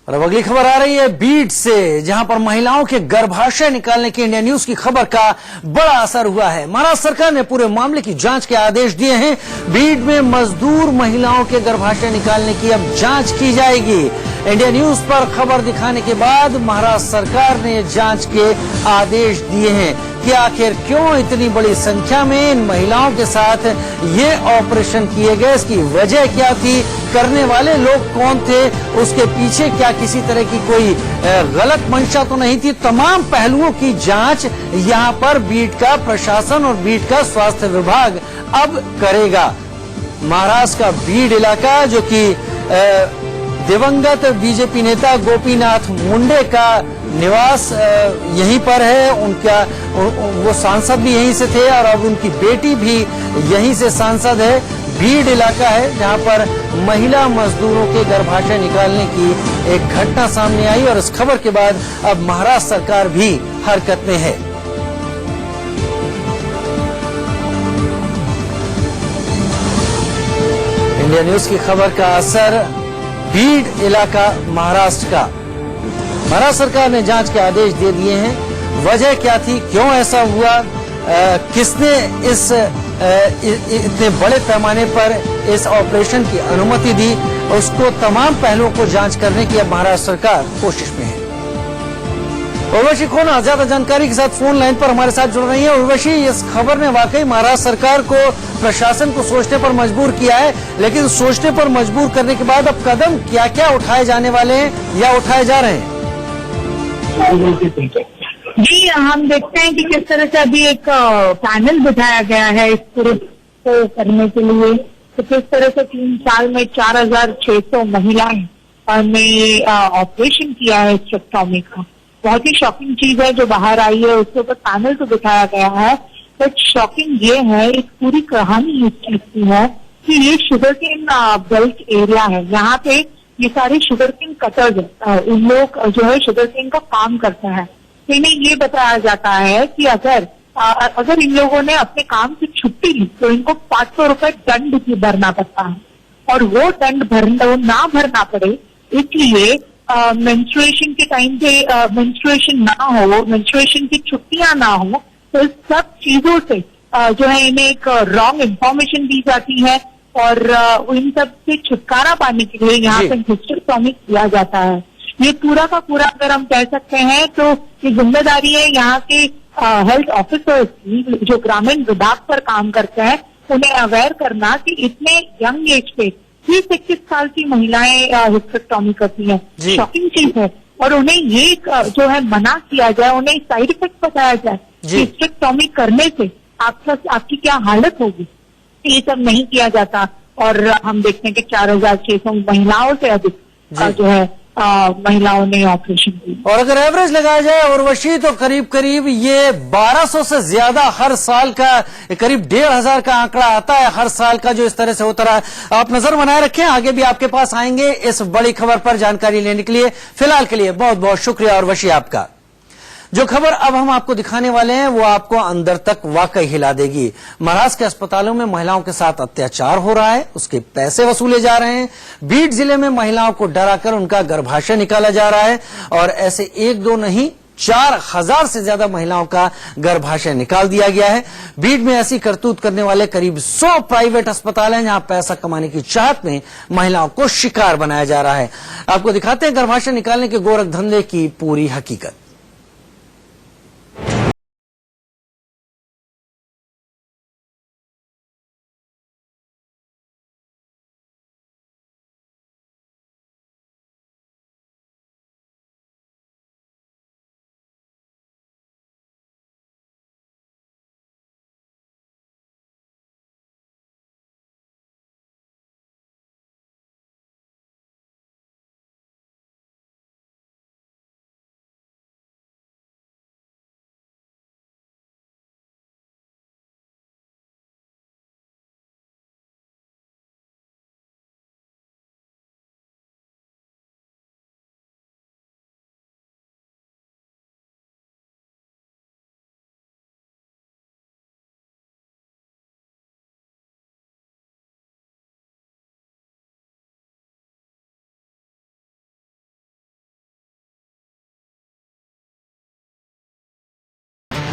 और अब अगली खबर आ रही है बीड से, जहां पर महिलाओं के गर्भाशय निकालने की इंडिया न्यूज की खबर का बड़ा असर हुआ है। महाराष्ट्र सरकार ने पूरे मामले की जांच के आदेश दिए हैं। बीड में मजदूर महिलाओं के गर्भाशय निकालने की अब जांच की जाएगी। इंडिया न्यूज पर खबर दिखाने के बाद महाराष्ट्र सरकार ने जांच के आदेश दिए हैं कि आखिर क्यों इतनी बड़ी संख्या में इन महिलाओं के साथ ये ऑपरेशन किए गए, इसकी वजह क्या थी, करने वाले लोग कौन थे, उसके पीछे क्या किसी तरह की कोई गलत मंशा तो नहीं थी। तमाम पहलुओं की जांच यहां पर बीड का प्रशासन और बीड का स्वास्थ्य विभाग अब करेगा। महाराष्ट्र का बीड इलाका, जो कि दिवंगत बीजेपी नेता गोपीनाथ मुंडे का निवास यहीं पर है, वो सांसद भी यहीं से थे और अब उनकी बेटी भी यहीं से सांसद है। बीड इलाका है जहां पर महिला मजदूरों के गर्भाशय निकालने की एक घटना सामने आई और इस खबर के बाद अब महाराष्ट्र सरकार भी हरकत में है। इंडिया न्यूज की खबर का असर बीड इलाका महाराष्ट्र का। महाराष्ट्र सरकार ने जांच के आदेश दे दिए हैं। वजह क्या थी, क्यों ऐसा हुआ, किसने इतने बड़े पैमाने पर इस ऑपरेशन की अनुमति दी, उसको तमाम पहलुओं को जांच करने की अब महाराष्ट्र सरकार कोशिश में है। उर्वशी खोना ज्यादा जानकारी के साथ फोन लाइन पर हमारे साथ जुड़ रही है। उर्वशी, इस खबर ने वाकई महाराष्ट्र सरकार को, प्रशासन को सोचने पर मजबूर किया है, लेकिन सोचने पर मजबूर करने के बाद अब कदम क्या क्या उठाए जाने वाले हैं या उठाए जा रहे हैं? जी, हम देखते हैं कि किस तरह से अभी एक पैनल बिठाया गया है इस पूरे को करने के लिए। तो किस तरह से 3 साल में 4600 महिलाएं ने ऑपरेशन किया है स्ट्रेक्टोमी का। बहुत ही शॉकिंग चीज है जो बाहर आई है, उसके ऊपर पैनल तो बिठाया गया है। बट शॉकिंग ये है, एक पूरी कहानी इस चीज की है कि ये शुगर केन बेल्ट एरिया है। यहाँ पे ये सारे शुगर केन कटर्स इन लोग जो है शुगर केन का काम करते हैं। तो इन्हें ये बताया जाता है कि अगर इन लोगों ने अपने काम से छुट्टी ली तो इनको 500 रुपए दंड भी भरना पड़ता है, और वो दंड ना भरना पड़े इसलिए मेंस्ट्रुएशन के टाइम पे मेंस्ट्रुएशन ना हो, मेंस्ट्रुएशन की छुट्टियां ना हो, तो इस सब चीजों से जो है इन्हें एक रॉन्ग इंफॉर्मेशन दी जाती है और इन सब से छुटकारा पाने के लिए यहाँ पे हिस्टेक्टोमी किया जाता है। ये पूरा का पूरा अगर हम कह सकते हैं तो ये जिम्मेदारी है यहाँ के हेल्थ ऑफिसर्स की, जो ग्रामीण विभाग पर काम करते हैं, उन्हें अवेयर करना कि इतने यंग एज पे 30-21 साल की महिलाएं हिस्टेक्टोमी करती हैं। शॉकिंग चीज है, और उन्हें ये जो है मना किया जाए, उन्हें साइड इफेक्ट बताया जाए कि हिस्टेक्टोमी करने से आपकी क्या हालत होगी। ये सब नहीं किया जाता और हम देखते हैं कि 4600 महिलाओं से अधिक जो है महिलाओं ने ऑपरेशन की। और अगर एवरेज लगाया जाए उर्वशी, तो करीब करीब ये 1200 से ज्यादा हर साल का, करीब 1500 का आंकड़ा आता है हर साल का, जो इस तरह से होता रहा है। आप नजर बनाए रखें, आगे भी आपके पास आएंगे इस बड़ी खबर पर जानकारी लेने के लिए। फिलहाल के लिए बहुत बहुत शुक्रिया उर्वशी आपका। जो खबर अब हम आपको दिखाने वाले हैं वो आपको अंदर तक वाकई हिला देगी। महाराष्ट्र के अस्पतालों में महिलाओं के साथ अत्याचार हो रहा है, उसके पैसे वसूले जा रहे हैं। बीड जिले में महिलाओं को डराकर उनका गर्भाशय निकाला जा रहा है और ऐसे 1-2 नहीं, 4000 से ज्यादा महिलाओं का गर्भाशय निकाल दिया गया है। बीड में ऐसी करतूत करने वाले करीब 100 प्राइवेट अस्पताल हैं जहां पैसा कमाने की चाहत में महिलाओं को शिकार बनाया जा रहा है। आपको दिखाते हैं गर्भाशय निकालने के गोरख धंधे की पूरी हकीकत।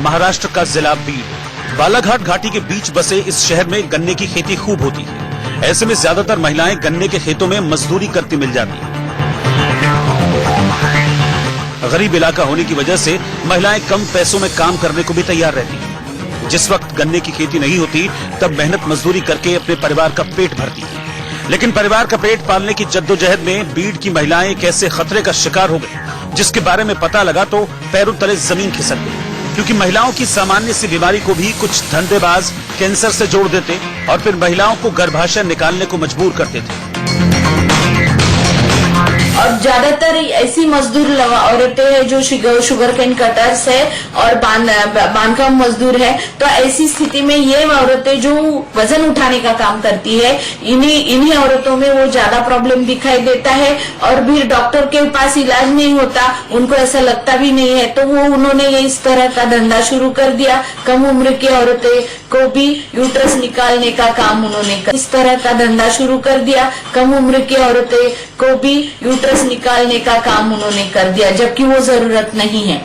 महाराष्ट्र का जिला बीड। बालाघाट घाटी के बीच बसे इस शहर में गन्ने की खेती खूब होती है। ऐसे में ज्यादातर महिलाएं गन्ने के खेतों में मजदूरी करती मिल जाती हैं। गरीब इलाका होने की वजह से महिलाएं कम पैसों में काम करने को भी तैयार रहती हैं। जिस वक्त गन्ने की खेती नहीं होती तब मेहनत मजदूरी करके अपने परिवार का पेट भरती है। लेकिन परिवार का पेट पालने की जद्दोजहद में बीड की महिलाएं कैसे खतरे का शिकार हो गई, जिसके बारे में पता लगा तो पैरों तले जमीन खिसक गई। क्योंकि महिलाओं की सामान्य सी बीमारी को भी कुछ धंधेबाज कैंसर से जोड़ देते और फिर महिलाओं को गर्भाशय निकालने को मजबूर करते थे। और ज्यादातर ऐसी मजदूर औरतें हैं जो शुगर केन कटर्स है और बांधकाम मजदूर है। तो ऐसी स्थिति में ये औरतें जो वजन उठाने का काम करती है, इन्हीं औरतों में वो ज्यादा प्रॉब्लम दिखाई देता है और भी डॉक्टर के पास इलाज नहीं होता, उनको ऐसा लगता भी नहीं है। तो वो उन्होंने इस तरह का धंधा शुरू कर दिया। कम उम्र की औरतें को भी यूट्रस निकालने का काम उन्होंने इस तरह का धंधा शुरू कर दिया। कम उम्र की औरतें को भी यूट्रस निकालने का काम उन्होंने कर दिया, जबकि वो जरूरत नहीं है।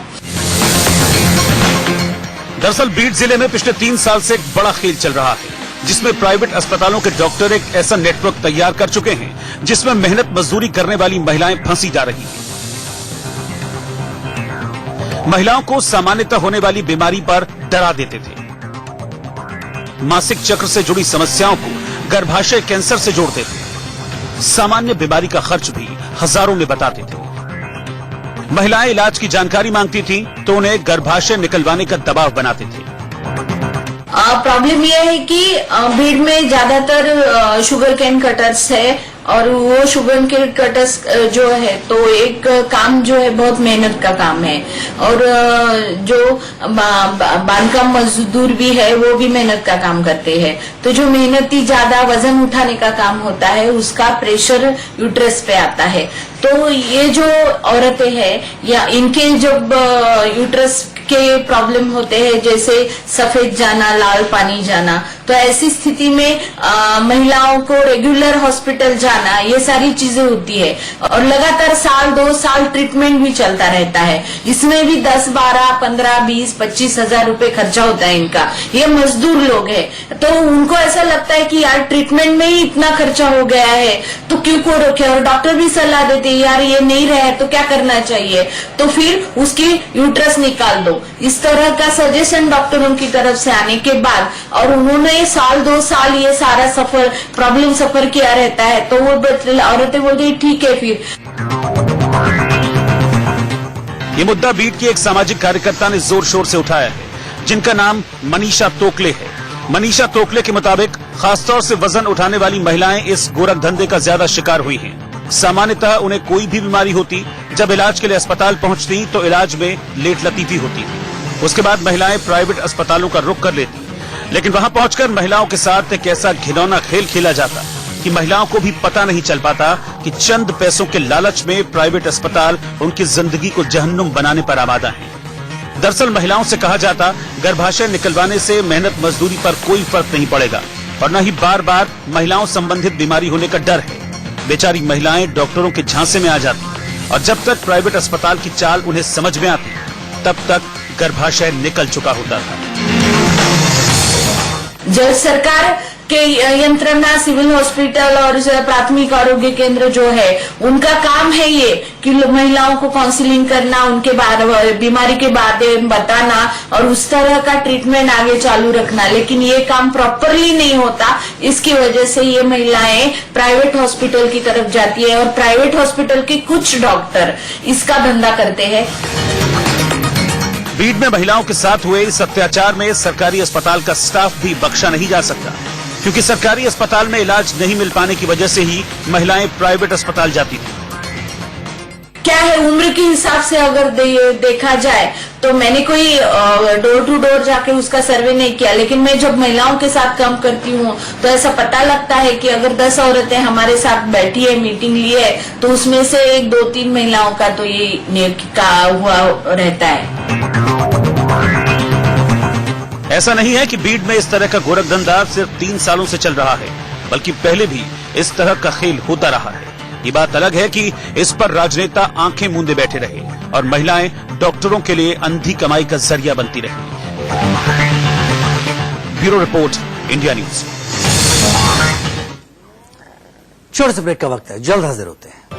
दरअसल बीड जिले में पिछले 3 साल से एक बड़ा खेल चल रहा है, जिसमें प्राइवेट अस्पतालों के डॉक्टर एक ऐसा नेटवर्क तैयार कर चुके हैं जिसमें मेहनत मजदूरी करने वाली महिलाएं फंसी जा रही हैं। महिलाओं को सामान्यतः होने वाली बीमारी पर डरा देते थे। मासिक चक्र से जुड़ी समस्याओं को गर्भाशय कैंसर से जोड़ते थे। सामान्य बीमारी का खर्च भी हजारों में बताते थे। महिलाएं इलाज की जानकारी मांगती थीं तो उन्हें गर्भाशय निकलवाने का दबाव बनाते थे। प्रॉब्लम यह है कि भीड़ में ज्यादातर शुगर केन कटर्स है और वो शुगर केन कटर्स जो है तो एक काम जो है बहुत मेहनत का काम है और जो बांधकाम मजदूर भी है वो भी मेहनत का काम करते हैं। तो जो मेहनती ज्यादा वजन उठाने का काम होता है उसका प्रेशर यूट्रस पे आता है। तो ये जो औरतें हैं या इनके जब यूट्रस के प्रॉब्लम होते हैं जैसे सफेद जाना, लाल पानी जाना, तो ऐसी स्थिति में महिलाओं को रेगुलर हॉस्पिटल जाना, ये सारी चीजें होती है और लगातार 1-2 साल ट्रीटमेंट भी चलता रहता है। इसमें भी 10, 12, 15, 20, 25 हजार रुपए खर्चा होता है इनका। ये मजदूर लोग हैं तो उनको ऐसा लगता है कि यार ट्रीटमेंट में ही इतना खर्चा हो गया है तो क्यों को रोके, और डॉक्टर भी सलाह देते हैं यार ये नहीं रहे तो क्या करना चाहिए, तो फिर उसकी यूट्रस निकाल दो। इस तरह का सजेशन डॉक्टरों की तरफ से आने के बाद और उन्होंने 1-2 साल ये सारा प्रॉब्लम सफर किया रहता है तो वो औरतें बोलती है ठीक है। फिर ये मुद्दा बीड की एक सामाजिक कार्यकर्ता ने जोर शोर से उठाया है, जिनका नाम मनीषा तोकले है। मनीषा तोकले के मुताबिक खासतौर से वजन उठाने वाली महिलाएं इस गोरख धंधे का ज्यादा शिकार हुई हैं। सामान्यतः उन्हें कोई भी बीमारी होती, जब इलाज के लिए अस्पताल पहुंचती तो इलाज में लेट लतीफी होती थी। उसके बाद महिलाएं प्राइवेट अस्पतालों का रुख कर लेती, लेकिन वहां पहुंचकर महिलाओं के साथ एक ऐसा घिनौना खेल खेला जाता कि महिलाओं को भी पता नहीं चल पाता कि चंद पैसों के लालच में प्राइवेट अस्पताल उनकी जिंदगी को जहन्नुम बनाने पर आमादा है। दरअसल महिलाओं से कहा जाता गर्भाशय निकलवाने से मेहनत मजदूरी पर कोई फर्क नहीं पड़ेगा और न ही बार बार महिलाओं संबंधित बीमारी होने का डर है। बेचारी महिलाएं डॉक्टरों के झांसे में आ जाती और जब तक प्राइवेट अस्पताल की चाल उन्हें समझ में आती तब तक गर्भाशय निकल चुका होता था। जब सरकार के यंत्रणा सिविल हॉस्पिटल और प्राथमिक आरोग्य केंद्र जो है उनका काम है ये कि महिलाओं को काउंसलिंग करना, उनके बीमारी के बारे में बताना और उस तरह का ट्रीटमेंट आगे चालू रखना, लेकिन ये काम प्रॉपरली नहीं होता। इसकी वजह से ये महिलाएं प्राइवेट हॉस्पिटल की तरफ जाती है और प्राइवेट हॉस्पिटल के कुछ डॉक्टर इसका धंधा करते हैं। बीड में महिलाओं के साथ हुए इस अत्याचार में सरकारी अस्पताल का स्टाफ भी बख्शा नहीं जा सकता, क्योंकि सरकारी अस्पताल में इलाज नहीं मिल पाने की वजह से ही महिलाएं प्राइवेट अस्पताल जाती थी। क्या है उम्र के हिसाब से अगर देखा जाए तो मैंने कोई डोर टू डोर जाके उसका सर्वे नहीं किया, लेकिन मैं जब महिलाओं के साथ काम करती हूँ तो ऐसा पता लगता है कि अगर 10 औरतें हमारे साथ बैठी है, मीटिंग ली है, तो उसमें से 1-2-3 महिलाओं का तो ये का हुआ रहता है। ऐसा नहीं है कि बीड में इस तरह का गोरख धंधा सिर्फ 3 सालों से चल रहा है, बल्कि पहले भी इस तरह का खेल होता रहा है। ये बात अलग है कि इस पर राजनेता आंखें मूंदे बैठे रहे और महिलाएं डॉक्टरों के लिए अंधी कमाई का जरिया बनती रही। Bureau report, India news. छोटे से ब्रेक का वक्त है, जल्द हाजिर होते हैं।